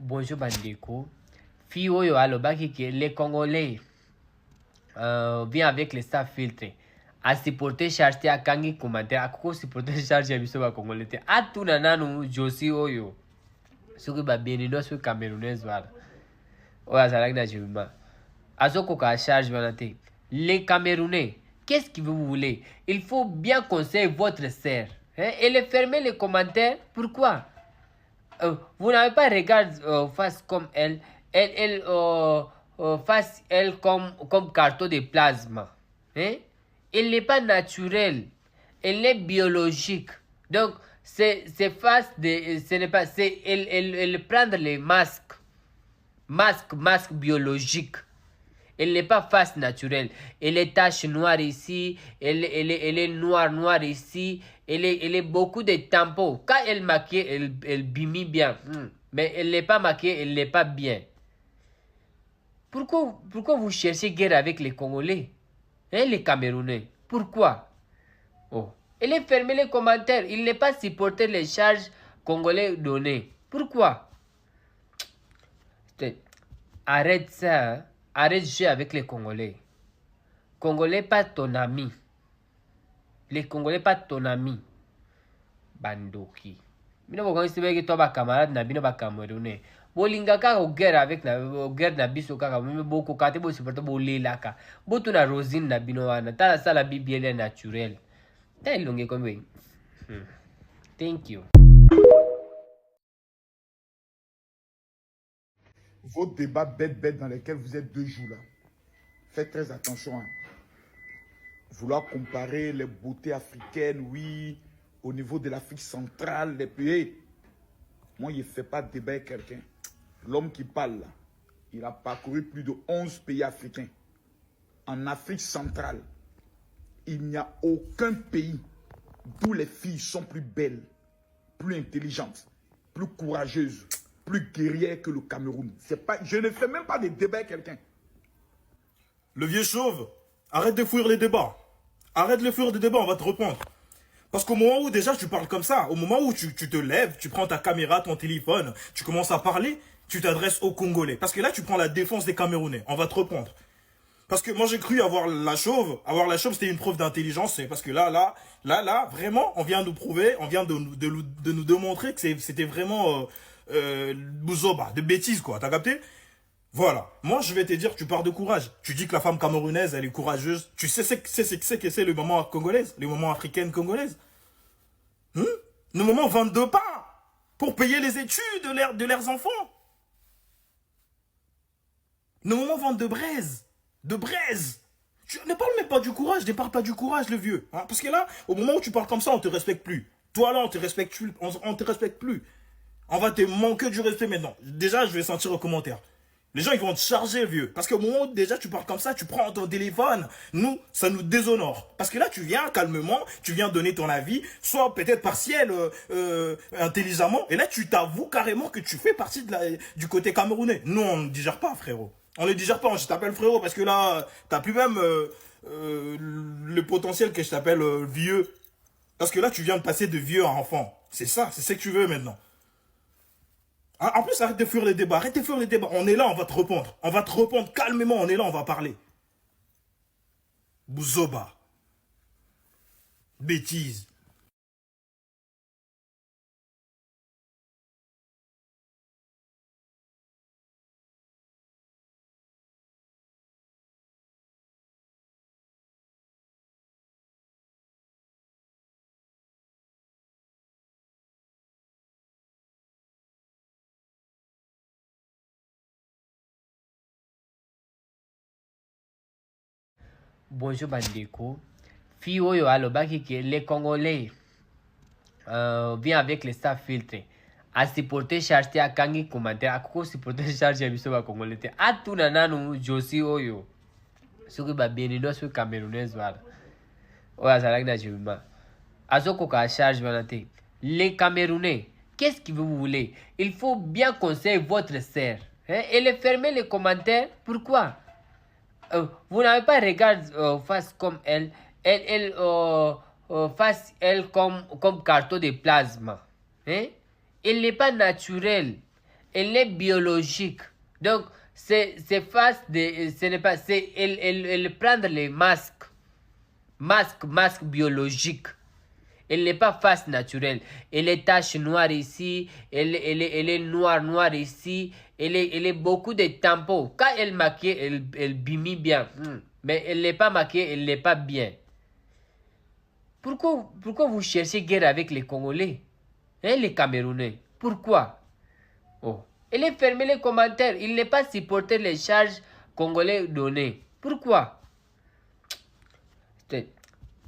Bonjour Bandeko. Fioyo alobaki que les Congolais viennent avec les staff filtrés. A supporter charge à kangi commentaire a koko supporter charge à biso ba Congolais te. A tuna nanu Josi oyo. Soki ba Béninois soki Camerounaise wala. Oya zalaki na jibima. Azoko ka charge wana te. Les Camerounais, qu'est-ce que vous voulez? Il faut bien conseiller votre sœur. Hein? Et fermer les commentaires. Pourquoi? Vous n'avez pas regardé face comme elle. Face elle comme carton de plasma. Hein? Elle n'est pas naturelle. Elle est biologique. Donc, c'est face de. Ce n'est pas. C'est elle prendre les masques. Masque biologique. Elle n'est pas face naturelle. Elle est tache noire ici. Elle est noire ici. Elle est beaucoup de tampons. Quand elle maquille, elle bimit bien. Mais elle n'est pas maquillée, elle n'est pas bien. Pourquoi vous cherchez guerre avec les Congolais? Hein, les Camerounais? Pourquoi? Oh. Elle est fermée les commentaires. Il n'est pas supporté les charges congolais données. Pourquoi? Arrête ça. Hein? Arrête de jouer avec les Congolais. Congolais pas ton ami. Les Congolais pas ton ami. Bandoki. Bino bokongi sibeki to ba camarade na bino ba Camerounais. Bolinga kaka guerre avec guerre na biso kaka meme boko kate bo supporter bo lelaka. Botu na rosine na bino wana. Tala sala bibiele naturel. Ta ilonge kombe. Thank you. Vos débats bêtes dans lesquels vous êtes 2 jours là, faites très attention. Hein. Vouloir comparer les beautés africaines, oui, au niveau de l'Afrique centrale, les pays. Moi, je ne fais pas de débat avec quelqu'un. L'homme qui parle là, il a parcouru plus de 11 pays africains. En Afrique centrale, il n'y a aucun pays d'où les filles sont plus belles, plus intelligentes, plus courageuses, plus guerrières que le Cameroun. Je ne fais même pas de débat avec quelqu'un. Le vieux chauve, arrête de fuir les débats. Arrête de fuir les débats, on va te reprendre. Parce qu'au moment où déjà tu parles comme ça, au moment où tu te lèves, tu prends ta caméra, ton téléphone, tu commences à parler, tu t'adresses aux Congolais. Parce que là, tu prends la défense des Camerounais. On va te reprendre. Parce que moi, j'ai cru avoir la chauve. Avoir la chauve, c'était une preuve d'intelligence. Parce que là, vraiment, on vient nous prouver, on vient de nous démontrer que c'était vraiment Bouzoba, de bêtises, quoi. T'as capté? Voilà. Moi, je vais te dire, tu pars de courage. Tu dis que la femme camerounaise, elle est courageuse. Tu sais ce que c'est le moment congolaise, le moment africaine congolaise. Le moment 22 pas pour payer les études de leurs enfants. Le moment 22 braise. De braise. Tu ne parles même pas du courage, ne parle pas du courage, le vieux. Hein? Parce que là, au moment où tu parles comme ça, on te respecte plus. Toi, là, on te respecte plus. On va te manquer du respect maintenant. Déjà, je vais sentir aux commentaires. Les gens, ils vont te charger, vieux. Parce qu'au moment où déjà tu parles comme ça, tu prends ton téléphone. Nous, ça nous déshonore. Parce que là, tu viens calmement, tu viens donner ton avis, soit peut-être partiel, intelligemment. Et là, tu t'avoues carrément que tu fais partie du côté camerounais. Nous, on ne digère pas, frérot. On ne digère pas, je t'appelle frérot parce que là, t'as plus même le potentiel que je t'appelle vieux. Parce que là, tu viens de passer de vieux à enfant. C'est ça, c'est ce que tu veux maintenant. En plus, arrête de fuir les débats. On est là, on va te répondre. On va te répondre calmement, on est là, on va parler. Bouzoba. Bêtise. Bonjour Bandeko. Fioyo alobaki que les Congolais viennent avec les staff filtrés. A supporter charge à kangi commentaire. A koko supporter charge à biso ba Congolais te. A tuna nanu Josi oyo. Soki ba Béninois soki Camerounaise wala. Oya zalaki na jibima. Azoko ka charge wana te. Les Camerounais, qu'est-ce que vous voulez? Il faut bien conseiller votre sœur. Hein? Et fermer les commentaires. Pourquoi? Vous n'avez pas regardé face comme elle. Face elle comme carton de plasma. Hein? Elle n'est pas naturelle. elle est biologique. Donc, c'est face de... Ce n'est pas... C'est elle prendre les masques. Masque biologique. Elle n'est pas face naturelle. Elle est tache noire ici. Elle est noire ici. Elle est beaucoup de tampons. Quand elle maquille, elle bimie bien. Mais elle n'est pas maquillée, elle n'est pas bien. Pourquoi vous cherchez guerre avec les Congolais? Hein, les Camerounais? Pourquoi? Oh. Elle est fermée les commentaires. Il n'est pas supporté les charges congolais données. Pourquoi?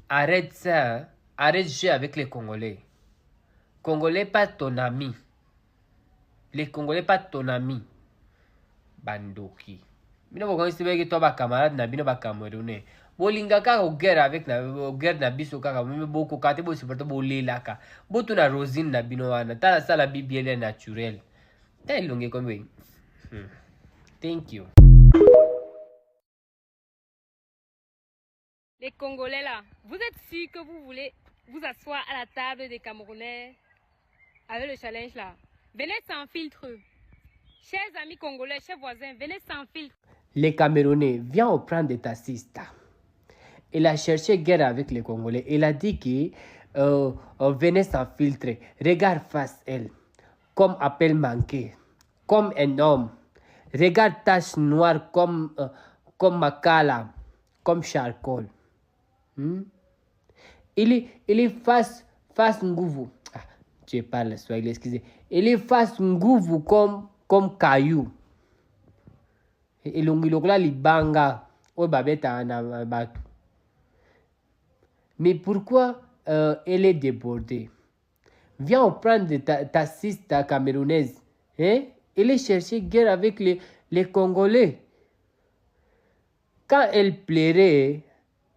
Arrête ça. Hein? Arrête de jouer avec les Congolais. Congolais pas ton ami. Les Congolais pas ton ami. Bandoki. Bino boko isibe ki to ba camarade na bino ba Camerounais. Bolinga kaka guerre avec na biso kaka meme boko kate bo supporter bo lelaka. Botu na rosine na bino wana. Tala sala bibiele naturel. Ta ilonge comme Thank you. Les Congolais là, vous êtes sûrs que vous voulez vous asseoir à la table des Camerounais avec le challenge là? Venez sans filtre. Chers amis congolais, chers voisins, venez sans filtre. Les Camerounais, viens au prendre de ta sista. Il a cherché guerre avec les Congolais. Il a dit que venez sans filtre. Regarde face elle. Comme appel manqué. Comme un homme. Regarde tache noire comme Makala. Comme charcoal. Il est face Nguvu. Ah, je parle swahili, excusez. Il est face Nguvu comme caillou. Ilongilokla libanga. O babeta na batu. Mais pourquoi elle est débordée? Viens prendre ta sista camerounaise. Hein? Elle est chercher guerre avec les Congolais. Quand elle plairait,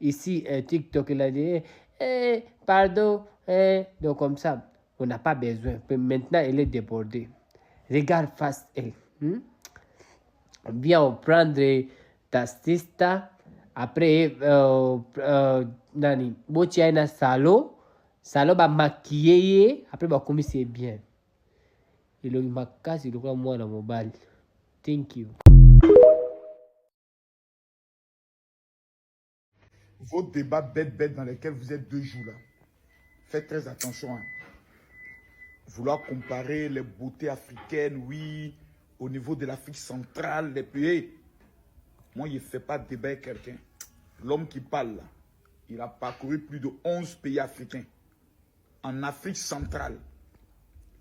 ici, TikTok, elle a dit, pardon, donc comme ça, on n'a pas besoin. Maintenant, elle est débordée. Regarde face elle. Viens prendre ta sista. Après, nani, botiana salo ba maquiller. Après, ba comme c'est bien. Et le makas, il croit moi dans mon bal. Thank you. Vos débats bêtes dans lesquels vous êtes 2 jours là, faites très attention. Hein. Vouloir comparer les beautés africaines, oui, au niveau de l'Afrique centrale, les pays. Moi, je ne fais pas de débat avec quelqu'un. L'homme qui parle là, il a parcouru plus de 11 pays africains. En Afrique centrale,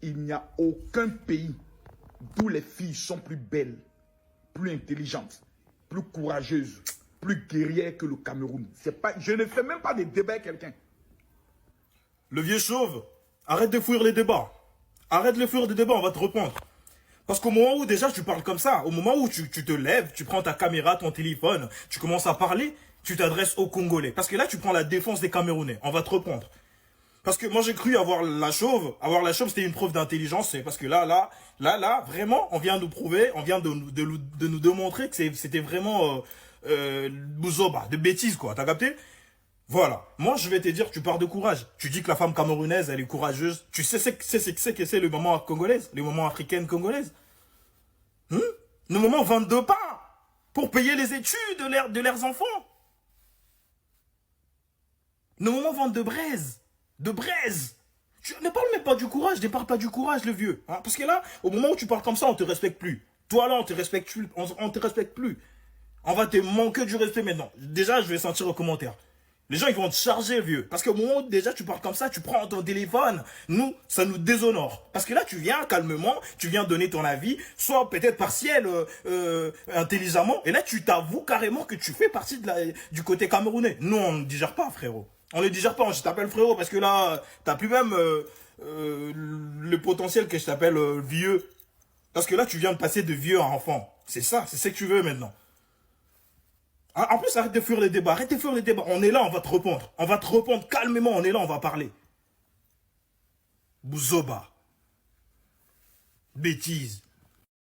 il n'y a aucun pays d'où les filles sont plus belles, plus intelligentes, plus courageuses, plus guerrières que le Cameroun. Je ne fais même pas de débat avec quelqu'un. Le vieux chauve, arrête de fuir les débats. Arrête de fuir les débats, on va te reprendre. Parce qu'au moment où déjà tu parles comme ça, au moment où tu te lèves, tu prends ta caméra, ton téléphone, tu commences à parler, tu t'adresses aux Congolais. Parce que là, tu prends la défense des Camerounais. On va te reprendre. Parce que moi, j'ai cru avoir la chauve. Avoir la chauve, c'était une preuve d'intelligence. C'est parce que là, vraiment, on vient nous prouver, on vient de nous démontrer que c'était vraiment Bouzoba, de bêtises, quoi. T'as capté? Voilà. Moi, je vais te dire, tu pars de courage. Tu dis que la femme camerounaise, elle est courageuse. Tu sais que c'est le moment congolaise, le moment africaine congolaise. Le moment 22 pas pour payer les études de leurs enfants. Le moment vente de braise. De braise. Ne parle même pas du courage, ne parle pas du courage, le vieux. Hein? Parce que là, au moment où tu parles comme ça, on te respecte plus. Toi là, on te respecte plus. On va te manquer du respect maintenant. Déjà, je vais sentir aux commentaires. Les gens, ils vont te charger, vieux. Parce qu'au moment où déjà tu parles comme ça, tu prends ton téléphone. Nous, ça nous déshonore. Parce que là, tu viens calmement, tu viens donner ton avis, soit peut-être partiel, intelligemment. Et là, tu t'avoues carrément que tu fais partie du côté camerounais. Nous, on ne digère pas, frérot. On ne digère pas, je t'appelle frérot parce que là, t'as plus même le potentiel que je t'appelle vieux. Parce que là, tu viens de passer de vieux à enfant. C'est ça, c'est ce que tu veux maintenant. En plus, arrête de fuir les débats, On est là, on va te répondre. On va te répondre calmement, on est là, on va parler. Bouzoba. Bêtise.